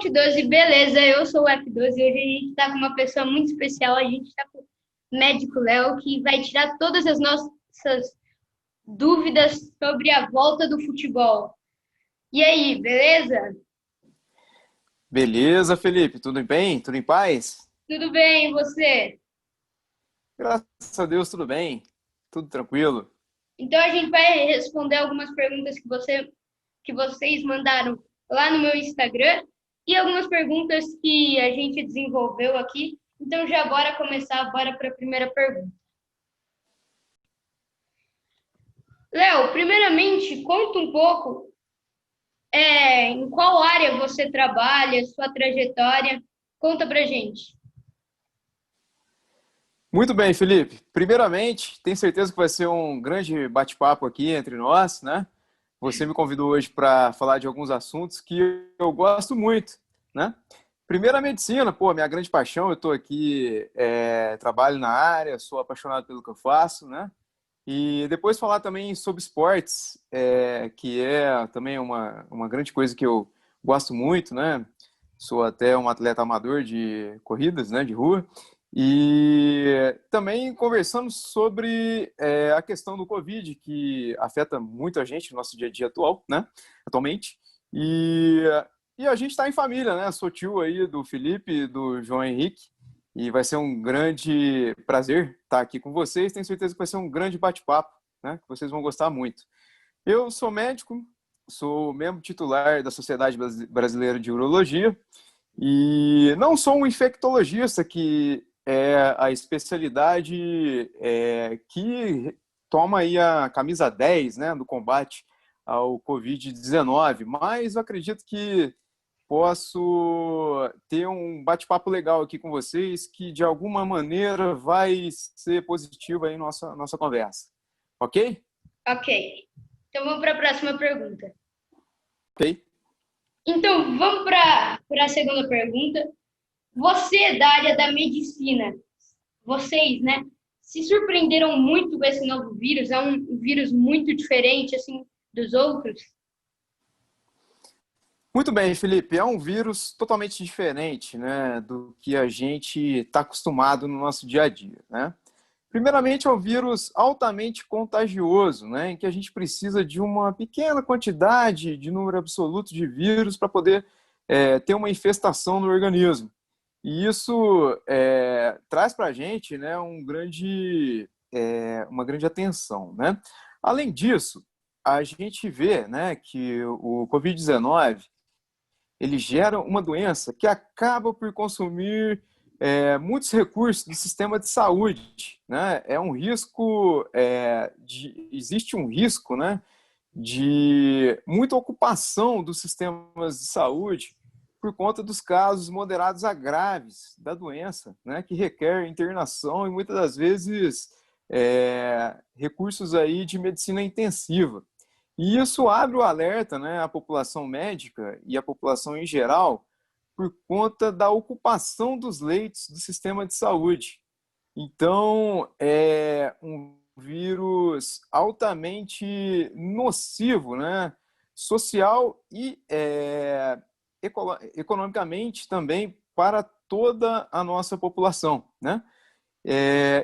F12, beleza, eu sou o F12 e hoje a gente está com uma pessoa muito especial, a gente está com o médico Léo, que vai tirar todas as nossas dúvidas sobre a volta do futebol. E aí, beleza? Beleza, Felipe, tudo bem? Tudo em paz? Tudo bem, e você? Graças a Deus, tudo bem, tudo tranquilo. Então a gente vai responder algumas perguntas que vocês mandaram lá no meu Instagram e algumas perguntas que a gente desenvolveu aqui. Então já bora começar, bora para a primeira pergunta. Léo, primeiramente, conta um pouco em qual área você trabalha, sua trajetória. Conta pra gente. Muito bem, Felipe. Primeiramente, tenho certeza que vai ser um grande bate-papo aqui entre nós, né? Você me convidou hoje para falar de alguns assuntos que eu gosto muito, né? Primeiro, a medicina, pô, minha grande paixão. Eu estou aqui, trabalho na área, sou apaixonado pelo que eu faço, né? E depois falar também sobre esportes, que é também uma grande coisa que eu gosto muito, né? Sou até um atleta amador de corridas, né, de rua. E também conversamos sobre a questão do Covid, que afeta muito a gente no nosso dia a dia atual, né? Atualmente. E, e a gente está em família, né? Sou tio aí do Felipe e do João Henrique. E vai ser um grande prazer estar aqui com vocês. Tenho certeza que vai ser um grande bate-papo, né? Que vocês vão gostar muito. Eu sou médico, sou membro titular da Sociedade Brasileira de Urologia e não sou um infectologista, que é a especialidade que toma aí a camisa 10, né, do combate ao Covid-19, mas eu acredito que posso ter um bate-papo legal aqui com vocês, que de alguma maneira vai ser positivo aí nossa conversa. Ok? Ok. Então vamos para a próxima pergunta. Ok. Então vamos para a segunda pergunta. Você é da área da medicina, vocês, né, se surpreenderam muito com esse novo vírus? É um vírus muito diferente assim dos outros? Muito bem, Felipe. É um vírus totalmente diferente, né, do que a gente está acostumado no nosso dia a dia, né? Primeiramente, é um vírus altamente contagioso, né, em que a gente precisa de uma pequena quantidade de número absoluto de vírus para poder ter uma infestação no organismo. E isso traz para a gente, né, uma grande atenção, né? Além disso, a gente vê, né, que o Covid-19 ele gera uma doença que acaba por consumir muitos recursos do sistema de saúde, né? É um risco, existe um risco, né, de muita ocupação dos sistemas de saúde por conta dos casos moderados a graves da doença, né, que requer internação e muitas das vezes recursos aí de medicina intensiva. E isso abre o alerta, né, à população médica e à população em geral por conta da ocupação dos leitos do sistema de saúde. Então, é um vírus altamente nocivo, né, social e economicamente também para toda a nossa população, né?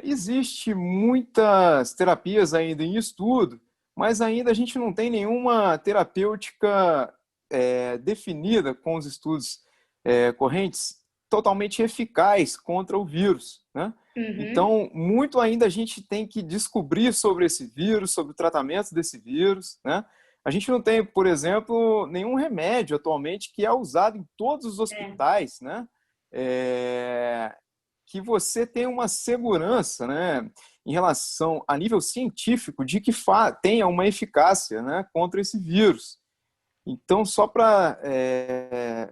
Existe muitas terapias ainda em estudo, mas ainda a gente não tem nenhuma terapêutica definida com os estudos correntes totalmente eficaz contra o vírus, né? Uhum. Então, muito ainda a gente tem que descobrir sobre esse vírus, sobre o tratamento desse vírus, né? A gente não tem, por exemplo, nenhum remédio atualmente que é usado em todos os É. hospitais, né? É, que você tem uma segurança, né, em relação a nível científico de que tenha uma eficácia, né, contra esse vírus. Então, só para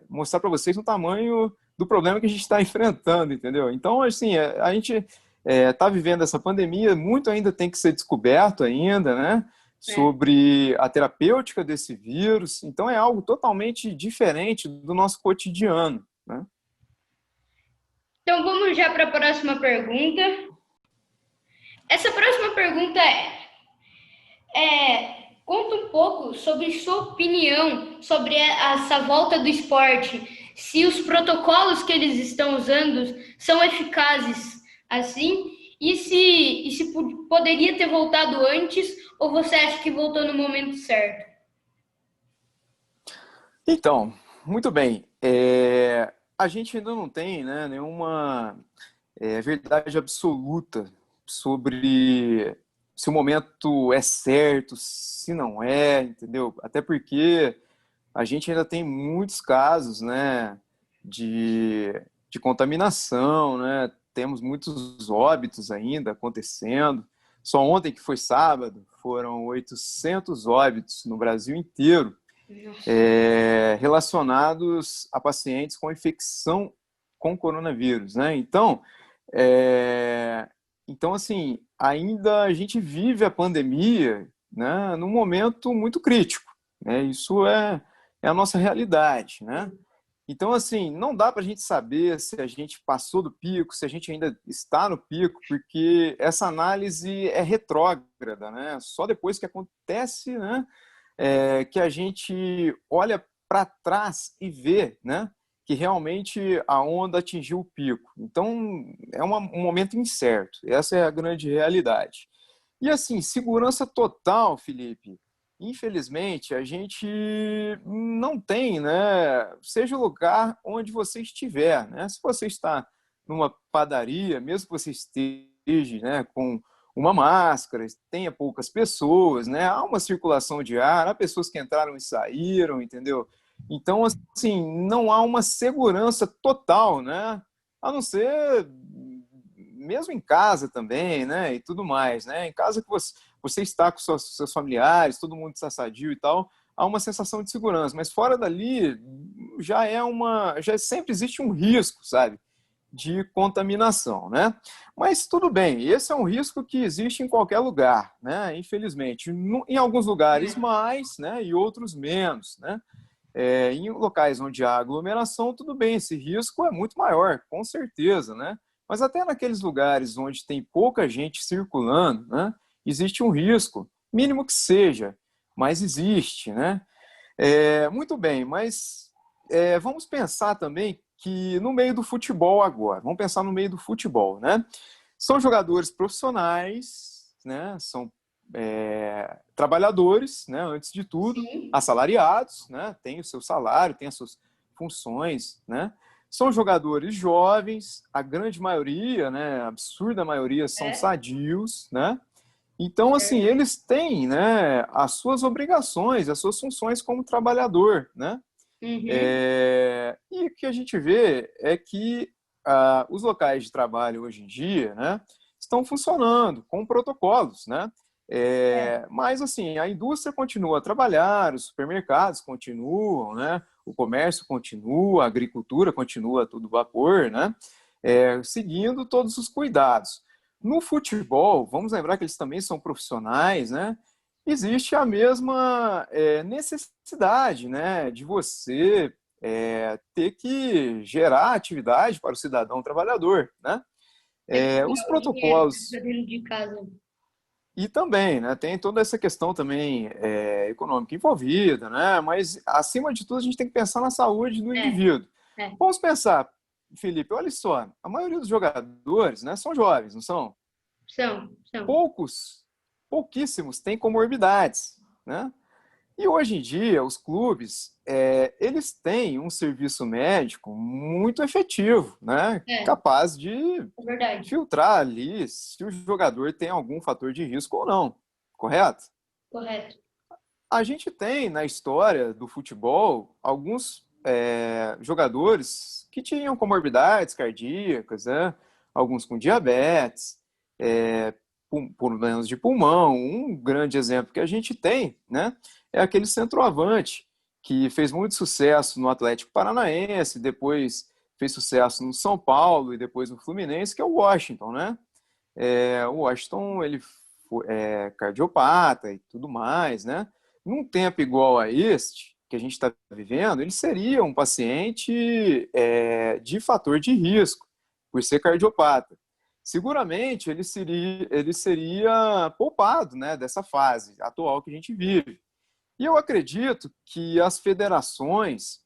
mostrar para vocês o tamanho do problema que a gente está enfrentando, entendeu? Então, assim, a gente está vivendo essa pandemia, muito ainda tem que ser descoberto ainda, né, É. sobre a terapêutica desse vírus. Então, é algo totalmente diferente do nosso cotidiano, né? Então vamos já para a próxima pergunta. Essa próxima pergunta conta um pouco sobre sua opinião sobre essa volta do esporte. se os protocolos que eles estão usando são eficazes assim, e se poderia ter voltado antes, ou você acha que voltou no momento certo? Então, muito bem. A gente ainda não tem, né, nenhuma verdade absoluta sobre se o momento é certo, se não é, entendeu? Até porque a gente ainda tem muitos casos, né, de, de contaminação, né? Temos muitos óbitos ainda acontecendo. Só ontem, que foi sábado, foram 800 óbitos no Brasil inteiro, Nossa. relacionados a pacientes com infecção com coronavírus, né? É, então, assim, ainda a gente vive a pandemia, né, num momento muito crítico, né? Isso é a nossa realidade, né? Então, assim, não dá para a gente saber se a gente passou do pico, se a gente ainda está no pico, porque essa análise é retrógrada, né? Só depois que acontece, né, que a gente olha para trás e vê, né, que realmente a onda atingiu o pico. Então, é um momento incerto. Essa é a grande realidade. E assim, segurança total, Felipe. Infelizmente, a gente não tem, né? Seja o lugar onde você estiver, né? Se você está numa padaria, mesmo que você esteja, né, com uma máscara, tenha poucas pessoas, né? Há uma circulação de ar, há pessoas que entraram e saíram, entendeu? Então, assim, não há uma segurança total, né? A não ser mesmo em casa também, né? E tudo mais, né? Em casa que você está com seus familiares, todo mundo está sadio e tal, há uma sensação de segurança. Mas fora dali, já sempre existe um risco, sabe? De contaminação, né? Mas tudo bem, esse é um risco que existe em qualquer lugar, né? Infelizmente, em alguns lugares mais, né? E outros menos, né? Em locais onde há aglomeração, tudo bem, esse risco é muito maior, com certeza, né? Mas até naqueles lugares onde tem pouca gente circulando, né? Existe um risco, mínimo que seja, mas existe, né? Muito bem, mas vamos pensar também que no meio do futebol agora, vamos pensar no meio do futebol, né? São jogadores profissionais, né? São trabalhadores, né? Antes de tudo, Sim. assalariados, né? Tem o seu salário, tem as suas funções, né? São jogadores jovens, a grande maioria, né? A absurda maioria são É, sadios, né? Então, assim, certo. eles têm, né, as suas obrigações, as suas funções como trabalhador, né? Uhum. E o que a gente vê é que os locais de trabalho hoje em dia, né, estão funcionando com protocolos, né? É, Mas assim, a indústria continua a trabalhar, os supermercados continuam, né? O comércio continua, a agricultura continua a todo vapor, né? Seguindo todos os cuidados. No futebol, vamos lembrar que eles também são profissionais, né? Existe a mesma necessidade, né, de você ter que gerar atividade para o cidadão trabalhador, né? tem que Os ganhar o dinheiro para protocolos dentro de casa. e também, né, tem toda essa questão também econômica envolvida, né? Mas acima de tudo a gente tem que pensar na saúde do É, indivíduo. é. Vamos pensar, Felipe, olha só, a maioria dos jogadores, né, são jovens, não são? São. Pouquíssimos têm comorbidades, né? E hoje em dia, os clubes, eles têm um serviço médico muito efetivo, né? É, Capaz de é verdade. filtrar ali se o jogador tem algum fator de risco ou não, correto? Correto. A gente tem na história do futebol alguns jogadores que tinham comorbidades cardíacas, né? Alguns com diabetes, problemas de pulmão. Um grande exemplo que a gente tem, né, é aquele centroavante que fez muito sucesso no Atlético Paranaense, depois fez sucesso no São Paulo e depois no Fluminense, que é o Washington, né? O Washington, ele é cardiopata e tudo mais, né? Num tempo igual a este que a gente está vivendo, ele seria um paciente de fator de risco, por ser cardiopata. Seguramente ele seria poupado, né, dessa fase atual que a gente vive. E eu acredito que as federações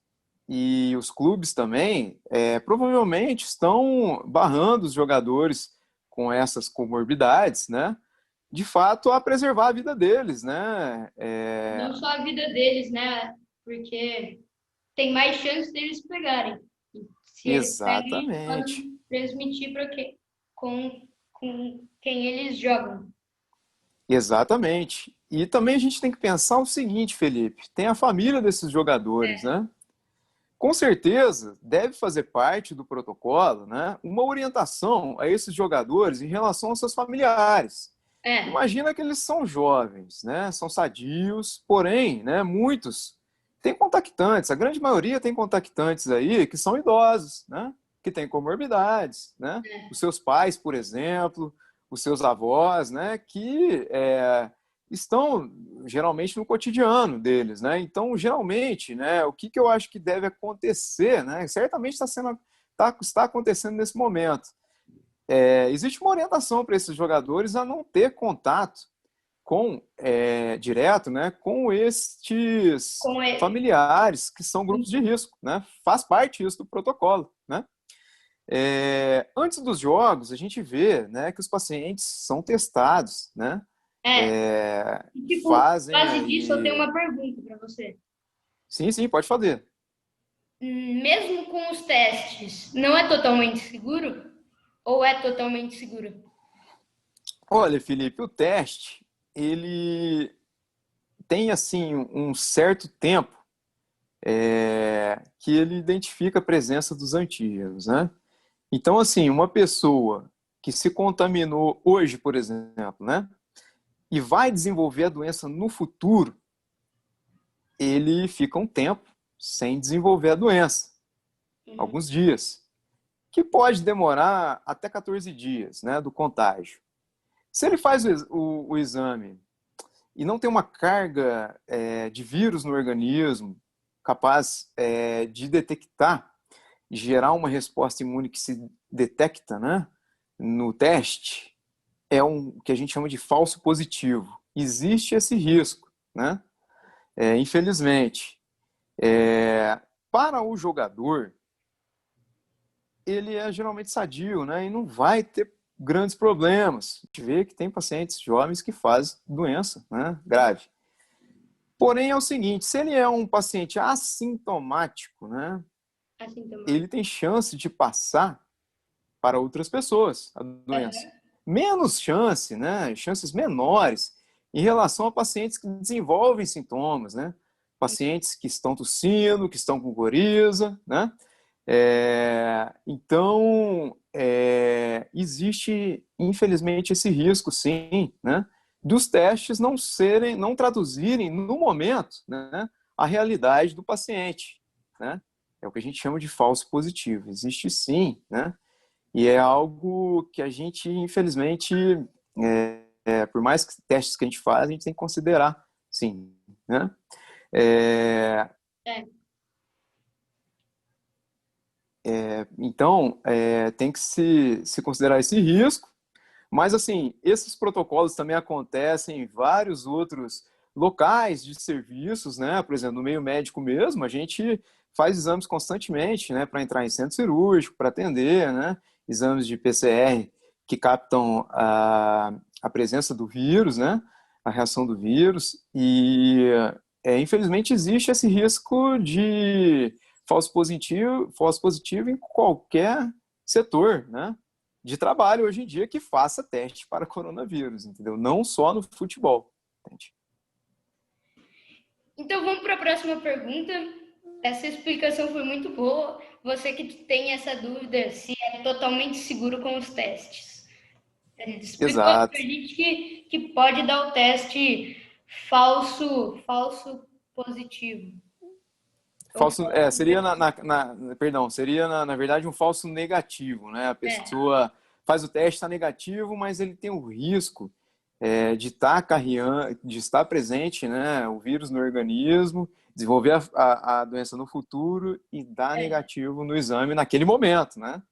e os clubes também, provavelmente estão barrando os jogadores com essas comorbidades, né? De fato, a preservar a vida deles, né? Não só a vida deles, né? Porque tem mais chance deles pegarem. E se eles pegam, eles Exatamente. podem transmitir para com quem eles jogam. Exatamente. E também a gente tem que pensar o seguinte, Felipe, tem a família desses jogadores, É, né? Com certeza, deve fazer parte do protocolo, né, uma orientação a esses jogadores em relação aos seus familiares. é, Imagina que eles são jovens, né, são sadios, porém, né, muitos têm contactantes, a grande maioria tem contactantes aí que são idosos, né, que têm comorbidades, né, os seus pais, por exemplo, os seus avós, né, que estão geralmente no cotidiano deles, né? Então, geralmente, né, o que eu acho que deve acontecer, né? Certamente está acontecendo nesse momento. Existe uma orientação para esses jogadores a não ter contato com direto, né, com estes com ele. familiares que são grupos de risco, né? Faz parte isso do protocolo, né? Antes dos jogos, a gente vê, né, que os pacientes são testados, né? É, e, tipo, Fazem base disso, eu tenho aí. uma pergunta para você. Sim, sim, pode fazer. Mesmo com os testes, não é totalmente seguro? Ou é totalmente seguro? Olha, Felipe, o teste, ele tem, assim, um certo tempo que ele identifica a presença dos antígenos, né? Então, assim, uma pessoa que se contaminou hoje, por exemplo, né? E vai desenvolver a doença no futuro, ele fica um tempo sem desenvolver a doença, Uhum. alguns dias, que pode demorar até 14 dias, né, do contágio. Se ele faz o exame e não tem uma carga de vírus no organismo capaz de detectar e gerar uma resposta imune que se detecta, né, no teste, é um que a gente chama de falso positivo. Existe esse risco, né? Infelizmente. Para o jogador, ele é geralmente sadio, né? E não vai ter grandes problemas. A gente vê que tem pacientes jovens que fazem doença, né, grave. Porém, é o seguinte, se ele é um paciente assintomático, né, ele Assintomático. tem chance de passar para outras pessoas a doença. Menos chance, né, chances menores em relação a pacientes que desenvolvem sintomas, né? Pacientes que estão tossindo, que estão com coriza, né? Então, existe, infelizmente, esse risco, sim, né, dos testes não traduzirem no momento, né, a realidade do paciente, né? É o que a gente chama de falso positivo. Existe sim, né? E é algo que a gente, infelizmente, por mais que testes que a gente faz, a gente tem que considerar, sim, né? É, É, então, tem que se considerar esse risco, mas, assim, esses protocolos também acontecem em vários outros locais de serviços, né? Por exemplo, no meio médico mesmo, a gente faz exames constantemente, né? Para entrar em centro cirúrgico, para atender, né? Exames de PCR que captam a presença do vírus, né? A reação do vírus. E, infelizmente, existe esse risco de falso positivo em qualquer setor, né, de trabalho hoje em dia que faça teste para coronavírus, entendeu? Não só no futebol, entende? então vamos para a próxima pergunta. Essa explicação foi muito boa. Você que tem essa dúvida se é totalmente seguro com os testes. Ele explicou para a Exato. gente que pode dar o teste falso positivo. Ou Falso, falso seria perdão, seria na verdade um falso negativo, né? A é, pessoa faz o teste, está negativo, mas ele tem o risco de estar carregando, de estar presente, né, o vírus no organismo, desenvolver a doença no futuro e dar é, negativo no exame naquele momento, né?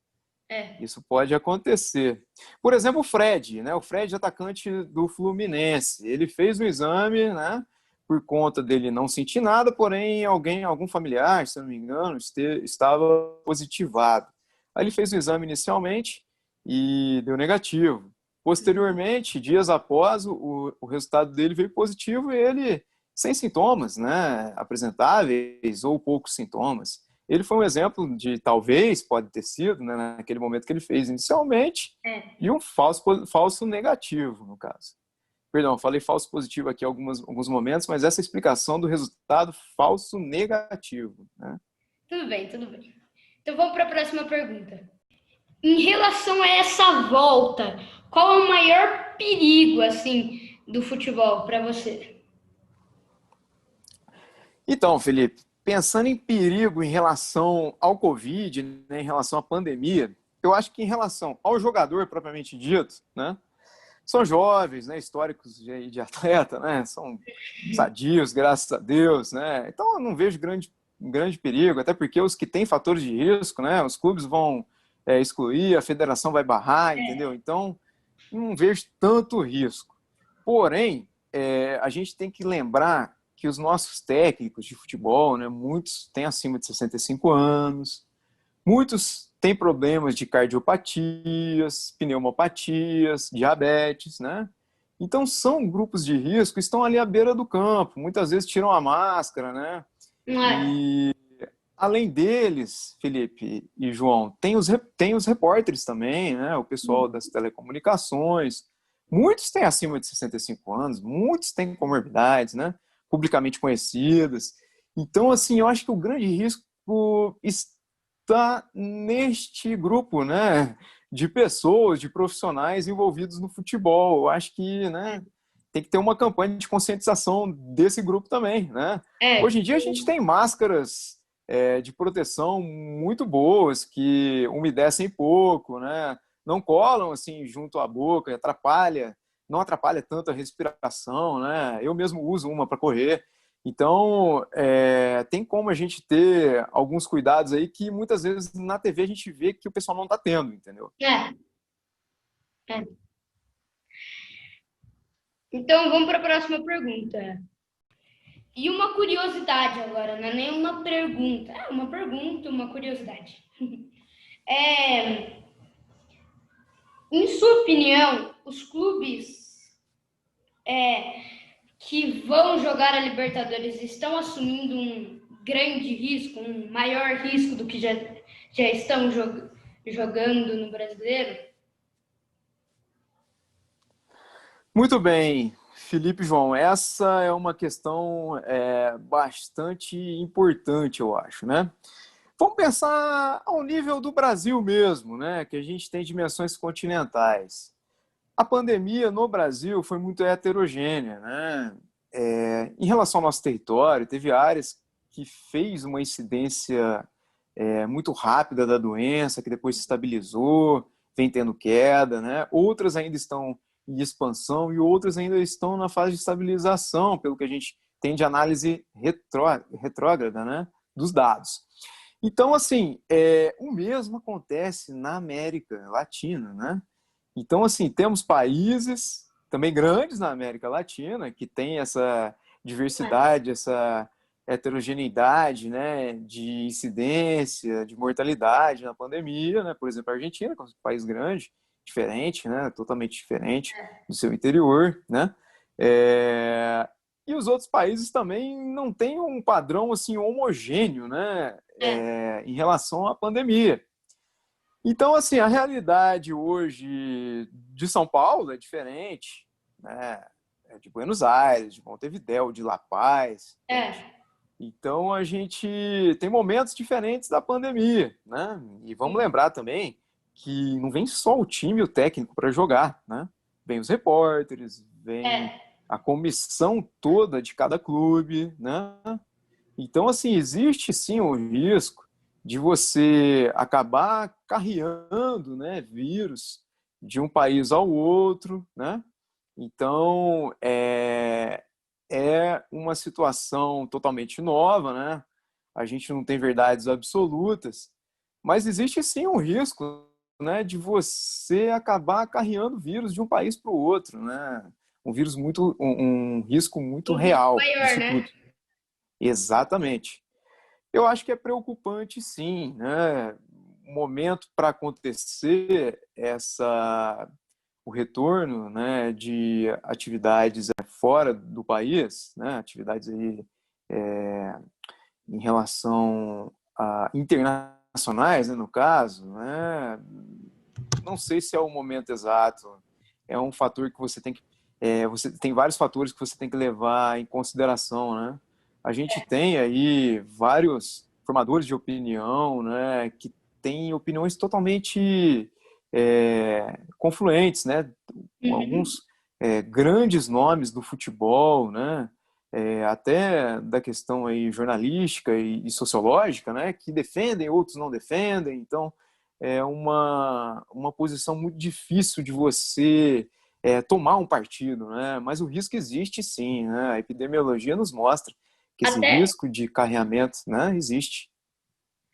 é. Isso pode acontecer. Por exemplo, o Fred, né? O Fred, atacante do Fluminense, ele fez um exame, né? por conta dele não sentir nada, porém algum familiar, se não me engano, estava positivado. Aí ele fez o exame inicialmente e deu negativo. Posteriormente, dias após, o resultado dele veio positivo e ele sem sintomas, né, apresentáveis ou poucos sintomas. Ele foi um exemplo de, talvez, pode ter sido, né, naquele momento que ele fez inicialmente, e um falso negativo, no caso. Perdão, falei falso positivo aqui em alguns momentos, mas essa explicação do resultado falso negativo, né? Tudo bem, tudo bem. Então vamos para a próxima pergunta. Em relação a essa volta, qual é o maior perigo, assim, do futebol para você? Então, Felipe, pensando em perigo em relação ao Covid, né, em relação à pandemia, eu acho que em relação ao jogador propriamente dito, né, são jovens, né, históricos de atleta, né, são sadios, graças a Deus, né, então eu não vejo grande perigo, até porque os que têm fatores de risco, né, os clubes vão excluir, a federação vai barrar, entendeu? Então, não vejo tanto risco. Porém, a gente tem que lembrar que os nossos técnicos de futebol, né, muitos têm acima de 65 anos, muitos têm problemas de cardiopatias, pneumopatias, diabetes, né? Então são grupos de risco que estão ali à beira do campo, muitas vezes tiram a máscara, né? E além deles, Felipe e João, tem os repórteres também, né? O pessoal das telecomunicações. Muitos têm acima de 65 anos, muitos têm comorbidades, né? Publicamente conhecidas. Então, assim, eu acho que o grande risco está neste grupo, né? De pessoas, de profissionais envolvidos no futebol. Eu acho que, né? Tem que ter uma campanha de conscientização desse grupo também, né? Hoje em dia a gente tem máscaras de proteção muito boas, que umedecem pouco, né? Não colam assim junto à boca, não atrapalha tanto a respiração, né? Eu mesmo uso uma para correr. Então, tem como a gente ter alguns cuidados aí que muitas vezes na TV a gente vê que o pessoal não está tendo, entendeu? Então vamos para a próxima pergunta. E uma curiosidade agora, não é nem uma pergunta. É uma pergunta, uma curiosidade. Em sua opinião, os clubes que vão jogar a Libertadores estão assumindo um grande risco, um maior risco do que já estão jogando no Brasileiro? Muito bem, Felipe e João, essa é uma questão bastante importante, eu acho, né? Vamos pensar ao nível do Brasil mesmo, né? Que a gente tem dimensões continentais. A pandemia no Brasil foi muito heterogênea, né? Em relação ao nosso território, teve áreas que fez uma incidência muito rápida da doença, que depois se estabilizou, vem tendo queda, né? Outras ainda estão em expansão e outras ainda estão na fase de estabilização, pelo que a gente tem de análise retrógrada, né? Dos dados. Então, assim, o mesmo acontece na América Latina, né? Então, assim, temos países também grandes na América Latina que têm essa diversidade, essa heterogeneidade, né, de incidência, de mortalidade na pandemia, né? Por exemplo, a Argentina, que é um país grande, diferente, né, totalmente diferente do seu interior, né? E os outros países também não têm um padrão assim homogêneo, né, em relação à pandemia. Então, assim, a realidade hoje de São Paulo é diferente, né? De Buenos Aires, de Montevidéu, de La Paz. Então, a gente tem momentos diferentes da pandemia, né? E vamos lembrar também que não vem só o time e o técnico para jogar, né? Vem os repórteres, vem a comissão toda de cada clube, né? Então, assim, existe sim o risco de você acabar carreando, né, vírus de um país ao outro, né? Então, é uma situação totalmente nova, né? A gente não tem verdades absolutas, mas existe sim um risco, né, de você acabar carreando vírus de um país para o outro, né? um vírus muito, um risco muito Um risco real maior, disso né? tudo. Exatamente. Eu acho que é preocupante, sim, né? O momento para acontecer o retorno, né, de atividades fora do país, né, atividades aí, em relação a internacionais, né, no caso, né, não sei se é o momento exato. É um fator que você tem vários fatores que você tem que levar em consideração, né? A gente tem aí vários formadores de opinião, né, que têm opiniões totalmente confluentes, né? Uhum. Alguns grandes nomes do futebol, né? Até da questão aí jornalística e sociológica, né? Que defendem, outros não defendem. Então, é uma posição muito difícil de você tomar um partido, né? Mas o risco existe sim, né? A epidemiologia nos mostra que esse Até, risco de carreamento, né, existe.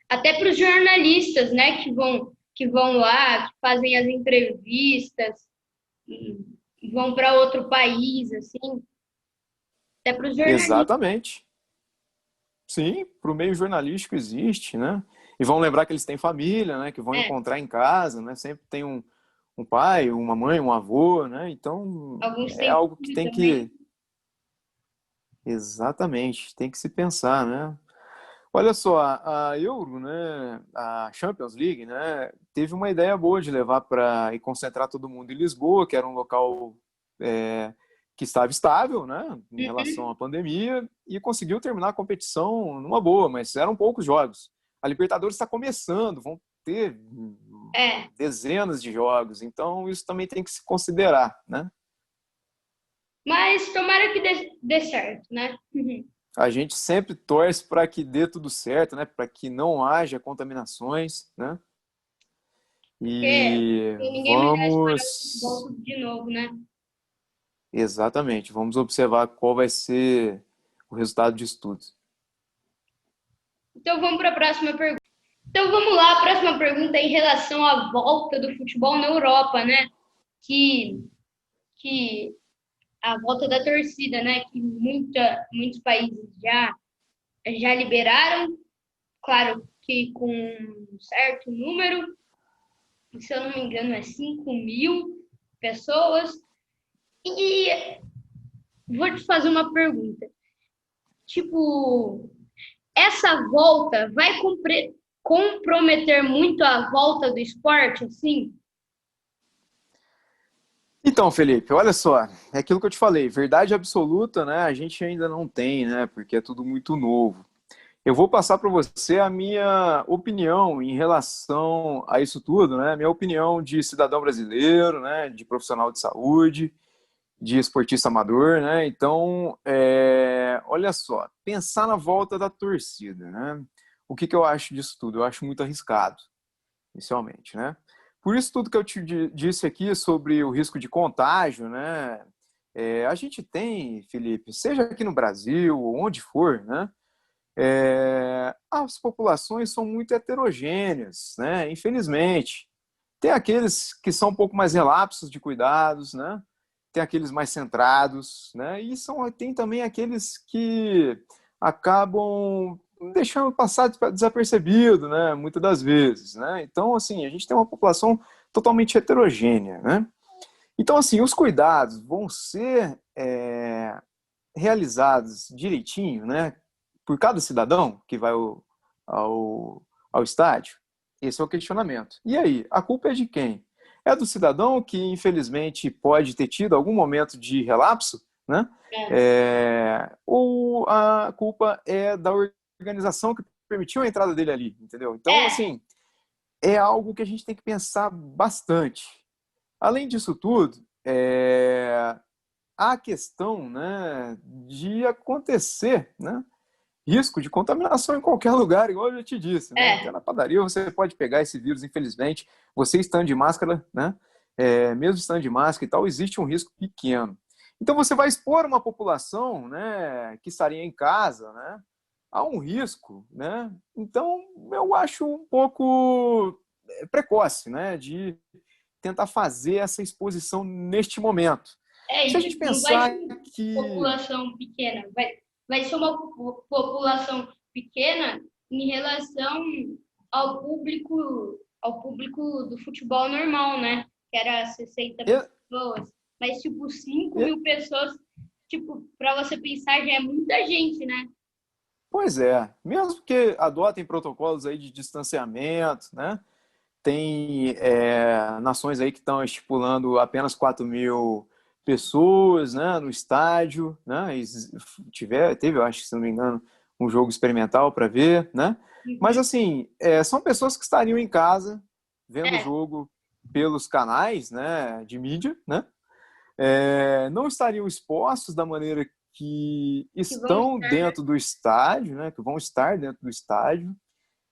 até para os jornalistas, né, que vão lá, que fazem as entrevistas, vão para outro país, assim, até para os jornalistas. Exatamente. Sim, para o meio jornalístico existe, né? E vão lembrar que eles têm família, né? Que vão É, encontrar em casa, né? Sempre tem um pai, uma mãe, um avô, né? Então alguns é têm algo que filho tem também. que exatamente tem que se pensar, né? Olha só, a Euro, né? A Champions League, né? Teve uma ideia boa de levar para e concentrar todo mundo em Lisboa, que era um local que estava estável, né? Em relação Uhum. à pandemia e conseguiu terminar a competição numa boa, mas eram poucos jogos. A Libertadores está começando, vão ter É, dezenas de jogos, então isso também tem que se considerar, né? mas tomara que dê certo, né? Uhum. A gente sempre torce para que dê tudo certo, né? Para que não haja contaminações, né? Porque E ninguém merece parar o futebol vamos tudo de novo, né? exatamente, vamos observar qual vai ser o resultado disso tudo. Então vamos para a próxima pergunta. Então vamos lá, a próxima pergunta é em relação à volta do futebol na Europa, né? Que a volta da torcida, né? Que muitos países já liberaram, claro que com um certo número, se eu não me engano, é 5.000 pessoas. E vou te fazer uma pergunta. Tipo, essa volta vai comprometer muito a volta do esporte, assim? Então, Felipe, olha só, é aquilo que eu te falei, verdade absoluta, né? A gente ainda não tem, né? Porque é tudo muito novo. Eu vou passar para você a minha opinião em relação a isso tudo, né? Minha opinião de cidadão brasileiro, né? De profissional de saúde, de esportista amador, né? Então, olha só, pensar na volta da torcida, né? O que eu acho disso tudo? Eu acho muito arriscado, inicialmente, né? Por isso tudo que eu te disse aqui sobre o risco de contágio, né? A gente tem, Felipe, seja aqui no Brasil ou onde for, né? As populações são muito heterogêneas, né? Infelizmente. Tem aqueles que são um pouco mais relapsos de cuidados, né? Tem aqueles mais centrados, né? E tem também aqueles que acabam deixando passar desapercebido, né? Muitas das vezes, né? Então, assim, a gente tem uma população totalmente heterogênea, né? Então, assim, os cuidados vão ser realizados direitinho, né? Por cada cidadão que vai ao estádio? Esse é o questionamento. E aí, a culpa é de quem? É do cidadão que, infelizmente, pode ter tido algum momento de relapso, né? É. Ou a culpa é da organização que permitiu a entrada dele ali, entendeu? Então, É, assim, é algo que a gente tem que pensar bastante. Além disso tudo, há a questão, né, de acontecer, né, risco de contaminação em qualquer lugar, igual eu já te disse, né? Até é. na padaria você pode pegar esse vírus, infelizmente. Você estando de máscara, né? Mesmo estando de máscara e tal, existe um risco pequeno. Então você vai expor uma população, né, que estaria em casa, né, a um risco, né? Então eu acho um pouco precoce, né, de tentar fazer essa exposição neste momento. Se E a gente tipo, não vai pensar ser uma que... população pequena, vai ser uma população pequena em relação ao público do futebol normal, né? Que era 60 e- pessoas. Mas, tipo, 5 e- mil pessoas, tipo, para você pensar, já é muita gente, né? Pois é, mesmo que adotem protocolos aí de distanciamento, né? Tem nações aí que estão estipulando apenas 4.000 pessoas, né, no estádio, né? Teve, eu acho que, se não me engano, um jogo experimental para ver, né? Mas, Uhum. assim, são pessoas que estariam em casa vendo o É, jogo pelos canais, né, de mídia, né? Não estariam expostos da maneira que que vão estão estar, né? dentro do estádio, né, que vão estar dentro do estádio.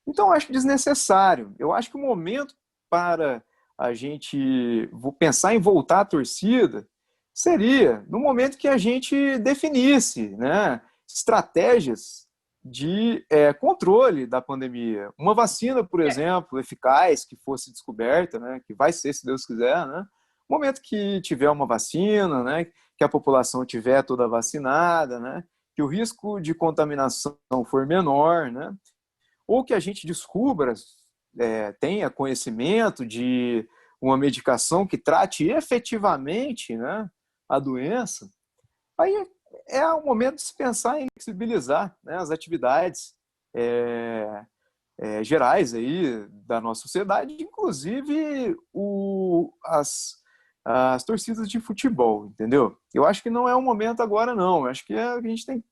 Então, eu acho desnecessário. Eu acho que o momento para a gente pensar em voltar à torcida seria no momento que a gente definisse, né, estratégias de controle da pandemia. Uma vacina, por É, exemplo, eficaz, que fosse descoberta, né, que vai ser, se Deus quiser, né? No momento que tiver uma vacina, né, que a população tiver toda vacinada, né, que o risco de contaminação for menor, né, ou que a gente descubra, tenha conhecimento de uma medicação que trate efetivamente, né, a doença, aí é o momento de se pensar em flexibilizar, né, as atividades gerais aí da nossa sociedade, inclusive as torcidas de futebol, entendeu? Eu acho que não é o momento agora, não. Eu acho que a gente tem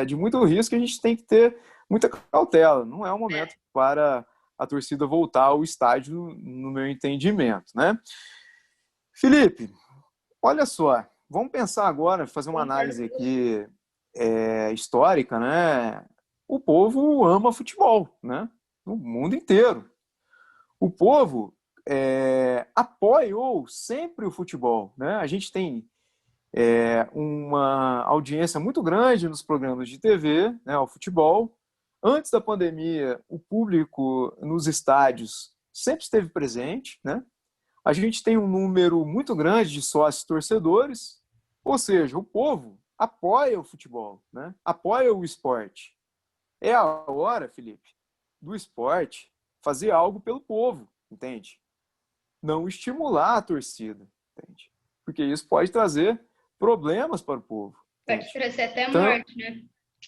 de muito risco, a gente tem que ter muita cautela. Não é o momento para a torcida voltar ao estádio, no meu entendimento, né? Felipe, olha só, vamos pensar agora, fazer uma concordo análise com você. aqui histórica, né? O povo ama futebol, né? No mundo inteiro. O povo apoiou sempre o futebol, né? A gente tem uma audiência muito grande nos programas de TV, né, ao futebol. Antes da pandemia, o público nos estádios sempre esteve presente, né? A gente tem um número muito grande de sócios torcedores, ou seja, o povo apoia o futebol, né? Apoia o esporte. É a hora, Felipe, do esporte fazer algo pelo povo, entende? Não estimular a torcida, entende? Porque isso pode trazer problemas para o povo, Pode entende? trazer até Então, morte, né?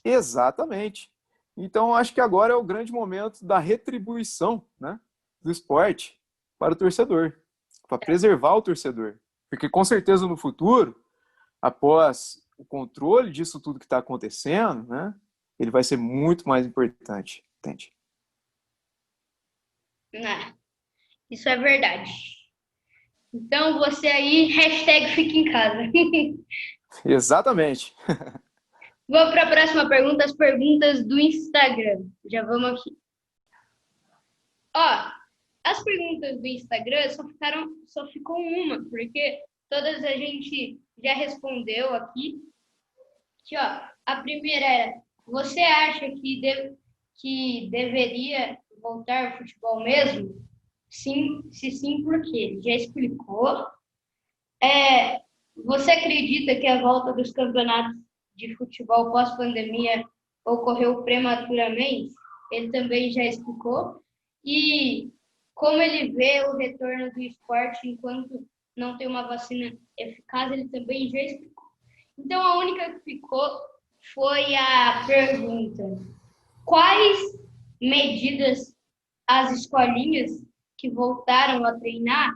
exatamente. Então, acho que agora é o grande momento da retribuição, né, do esporte para o torcedor, para preservar o torcedor. Porque, com certeza, no futuro, após o controle disso tudo que está acontecendo, né, ele vai ser muito mais importante, entende? Né? Isso é verdade. Então, você aí, hashtag fica em casa. Exatamente. Vou para a próxima pergunta, as perguntas do Instagram. Já vamos aqui. Ó, as perguntas do Instagram só ficou uma, porque todas a gente já respondeu aqui. Aqui, ó, a primeira era: você acha que deveria voltar ao futebol mesmo? Sim, se sim, por quê? Já explicou. É, você acredita que a volta dos campeonatos de futebol pós-pandemia ocorreu prematuramente? Ele também já explicou. E como ele vê o retorno do esporte enquanto não tem uma vacina eficaz, ele também já explicou. Então, a única que ficou foi a pergunta: quais medidas as escolinhas que voltaram a treinar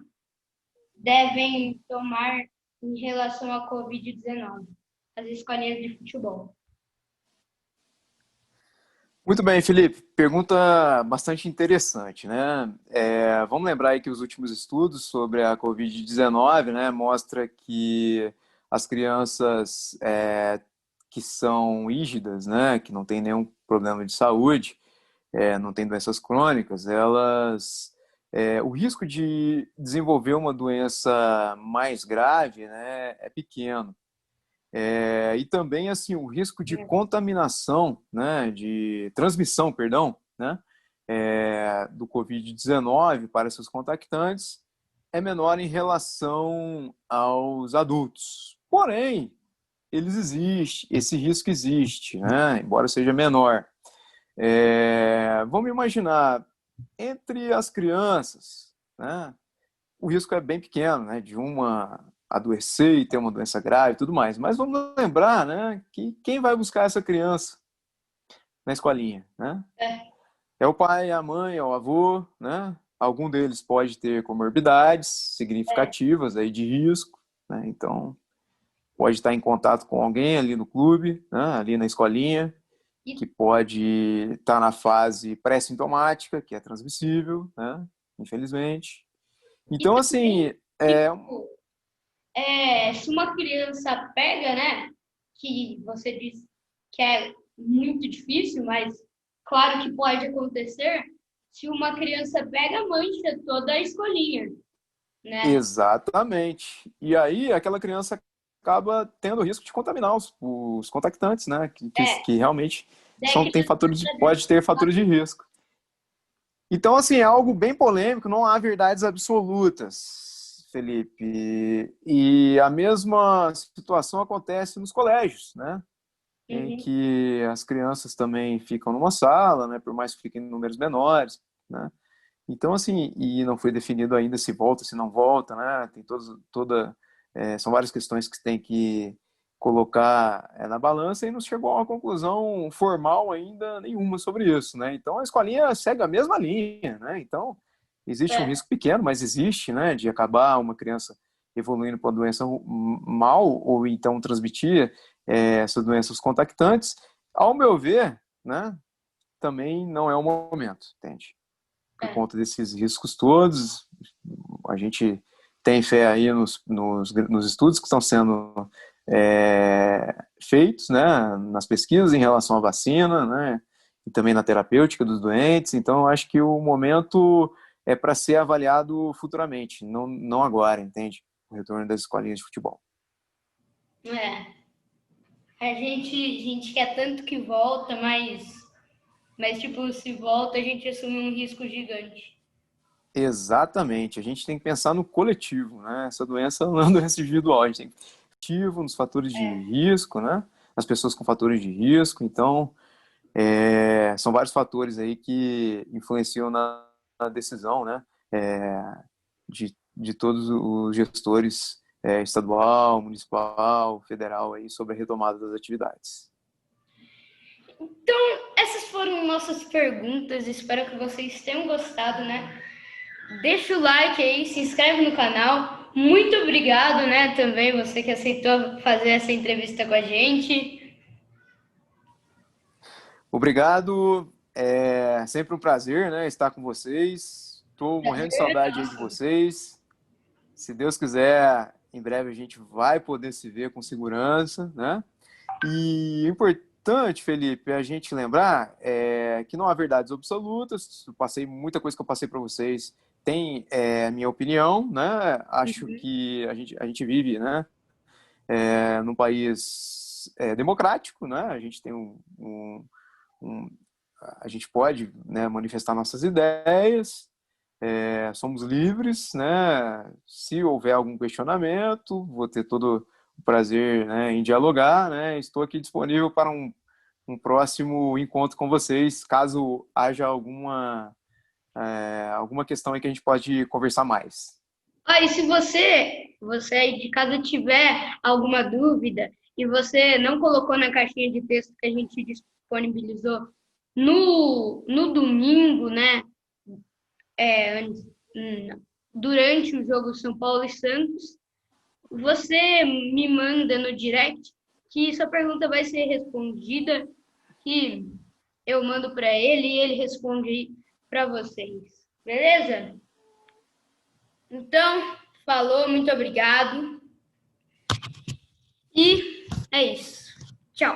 devem tomar em relação à Covid-19, as escolinhas de futebol? Muito bem, Felipe. Pergunta bastante interessante, né? Vamos lembrar aí que os últimos estudos sobre a Covid-19, né, mostra que as crianças que são rígidas, né, que não têm nenhum problema de saúde, não têm doenças crônicas, o risco de desenvolver uma doença mais grave, né, é pequeno. E também assim o risco de contaminação, né, de transmissão, perdão, né, do Covid-19 para seus contactantes é menor em relação aos adultos. Porém, esse risco existe, né? Embora seja menor. Vamos imaginar, entre as crianças, né, o risco é bem pequeno, né, de uma adoecer e ter uma doença grave e tudo mais. Mas vamos lembrar, né, que quem vai buscar essa criança na escolinha, né? É o pai, a mãe, é o avô, né? Algum deles pode ter comorbidades significativas aí de risco, né? Então, pode estar em contato com alguém ali no clube, né? Ali na escolinha, que pode estar na fase pré-sintomática, que é transmissível, né? Infelizmente. Então, assim, Tipo, se uma criança pega, né? Que você disse que é muito difícil, mas claro que pode acontecer. Se uma criança pega, mancha toda a escolinha, né? exatamente. E aí, aquela criança acaba tendo o risco de contaminar os contactantes, né? Que realmente Daí a tem criança pode ter fatores de risco. Então, assim, é algo bem polêmico, não há verdades absolutas, Felipe. E a mesma situação acontece nos colégios, né? Em que as crianças também ficam numa sala, né? Por mais que fiquem em números menores, né? Então, assim, e não foi definido ainda se volta, se não volta, né? Tem são várias questões que tem que colocar na balança e não chegou a uma conclusão formal ainda nenhuma sobre isso, né? Então, a escolinha segue a mesma linha, né? Então, existe um risco pequeno, mas existe, né? De acabar uma criança evoluindo para uma doença mal ou então transmitir essas doenças contactantes. Ao meu ver, né? Também não é o momento, entende? Por conta desses riscos todos. A gente tem fé aí nos estudos que estão sendo feitos, né, nas pesquisas em relação à vacina, né, e também na terapêutica dos doentes. Então, eu acho que o momento é para ser avaliado futuramente, não agora, entende? O retorno das escolinhas de futebol. A gente quer tanto que volta, mas tipo, se volta, a gente assume um risco gigante. Exatamente. A gente tem que pensar no coletivo, né? Essa doença não é uma doença individual. A gente tem que pensar no coletivo, nos fatores de risco, né? As pessoas com fatores de risco. Então, são vários fatores aí que influenciam na decisão, né? De todos os gestores estadual, municipal, federal aí sobre a retomada das atividades. Então, essas foram nossas perguntas. Espero que vocês tenham gostado, né? Deixa o like aí, se inscreve no canal. Muito obrigado, né, também você que aceitou fazer essa entrevista com a gente. Obrigado, é sempre um prazer, né, estar com vocês. Estou morrendo de saudade aí de vocês. Se Deus quiser, em breve a gente vai poder se ver com segurança, né? E importante, Felipe, é a gente lembrar que não há verdades absolutas. Muita coisa que eu passei para vocês tem a minha opinião, né? Acho que a gente vive, né? Num país democrático, né? A gente tem a gente pode, né, manifestar nossas ideias, somos livres, né? Se houver algum questionamento, vou ter todo o prazer, né, em dialogar, né? Estou aqui disponível para um próximo encontro com vocês, caso haja alguma questão aí que a gente pode conversar mais. E se você aí de casa tiver alguma dúvida e você não colocou na caixinha de texto que a gente disponibilizou no domingo, né? Durante o jogo São Paulo e Santos, você me manda no direct que sua pergunta vai ser respondida, que eu mando para ele e ele responde para vocês. Beleza? Então, falou, muito obrigado. E é isso. Tchau.